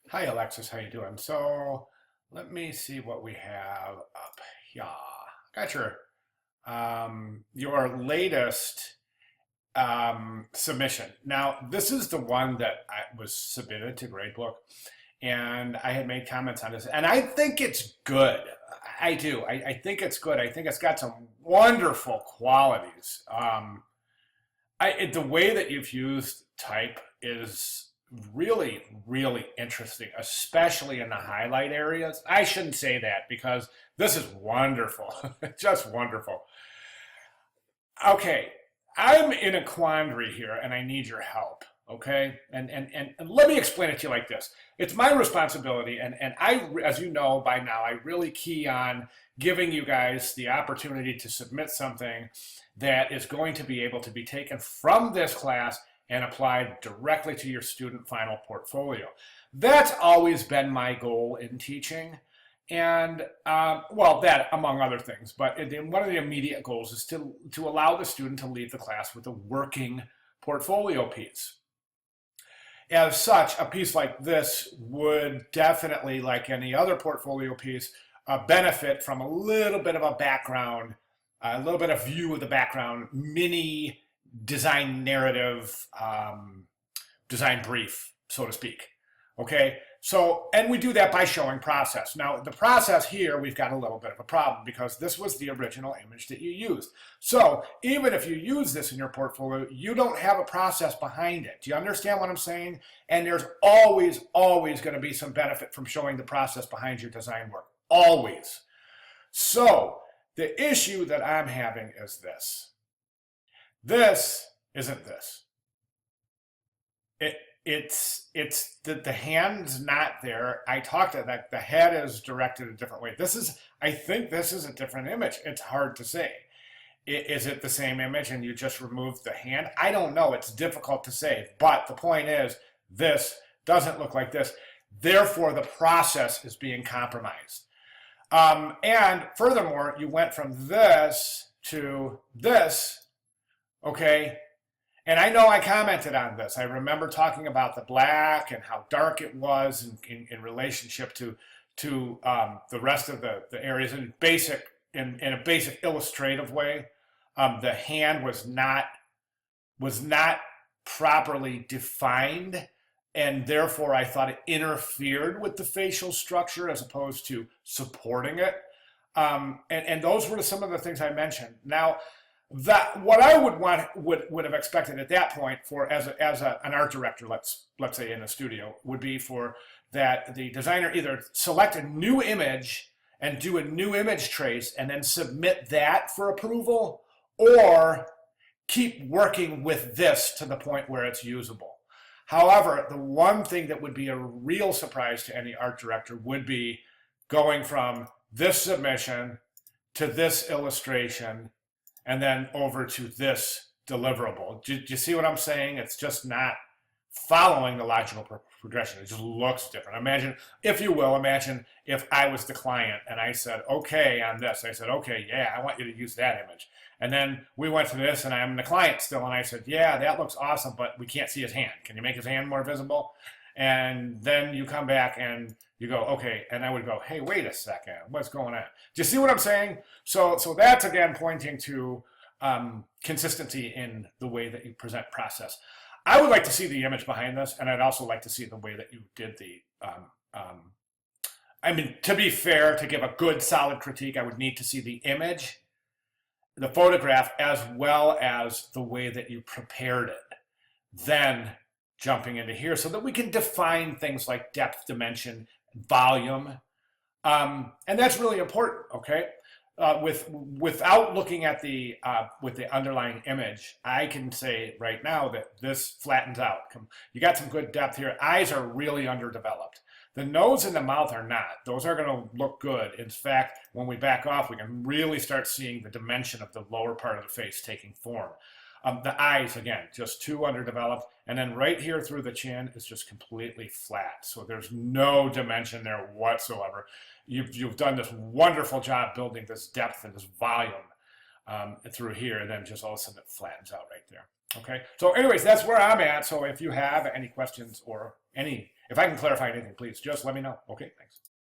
Hi Alexis, how you doing? So let me see what we have up here. Got your latest submission. Now this is the one that I was submitted to Gradebook, and I had made comments on this, and I think it's good. I do. I think it's good. I think it's got some wonderful qualities. The way that you've used type is really, really interesting, especially in the highlight areas. I shouldn't say that because this is wonderful, just wonderful. Okay, I'm in a quandary here and I need your help. Okay, and let me explain it to you like this. It's my responsibility, and I, as you know by now, I really key on giving you guys the opportunity to submit something that is going to be able to be taken from this class and applied directly to your student final portfolio. That's always been my goal in teaching. And well, that among other things, but one of the immediate goals is to allow the student to leave the class with a working portfolio piece. As such, a piece like this would definitely, like any other portfolio piece, benefit from a little bit of a background, a little bit of view of the background, mini design narrative, design brief, so to speak. Okay, so, and we do that by showing process. Now, the process here, we've got a little bit of a problem because this was the original image that you used. So, even if you use this in your portfolio, you don't have a process behind it. Do you understand what I'm saying? And there's always, always going to be some benefit from showing the process behind your design work. Always. So, the issue that I'm having is this. This isn't this. It, it's the hand's not there. I talked to that the head is directed a different way. I think this is a different image. It's hard to say. Is it the same image and you just removed the hand? I don't know. It's difficult to say. But the point is, this doesn't look like this. Therefore, the process is being compromised. And furthermore, you went from this to this, okay? And I know I commented on this. I remember talking about the black and how dark it was in relationship to the rest of the areas in a basic illustrative way. The hand was not properly defined, and therefore I thought it interfered with the facial structure as opposed to supporting it. And those were some of the things I mentioned. Now, that what I would have expected at that point for an art director, let's say in a studio, would be for that the designer either select a new image and do a new image trace and then submit that for approval, or keep working with this to the point where it's usable. However, the one thing that would be a real surprise to any art director would be going from this submission to this illustration and then over to this deliverable. Do you see what I'm saying? It's just not following the logical progression. It just looks different. Imagine, if you will, imagine if I was the client and I said, okay, on this. I said, okay, yeah, I want you to use that image. And then we went to this and I'm the client still. And I said, yeah, that looks awesome, but we can't see his hand. Can you make his hand more visible? And then you come back and you go, okay, and I would go, hey, wait a second, what's going on? Do you see what I'm saying? So that's again pointing to consistency in the way that you present process. I would like to see the image behind this, and I'd also like to see the way that you did the. I mean, to be fair, to give a good, solid critique, I would need to see the image, the photograph, as well as the way that you prepared it. Then jumping into here so that we can define things like depth, dimension, volume. And that's really important, okay? Without looking at with the underlying image, I can say right now that this flattens out. You got some good depth here. Eyes are really underdeveloped. The nose and the mouth are not. Those are going to look good. In fact, when we back off, we can really start seeing the dimension of the lower part of the face taking form. The eyes, again, just too underdeveloped. And then right here through the chin is just completely flat. So there's no dimension there whatsoever. You've done this wonderful job building this depth and this volume through here, and then just all of a sudden it flattens out right there. Okay. So anyways, that's where I'm at. So if you have any questions or if I can clarify anything, please just let me know. Okay. Thanks.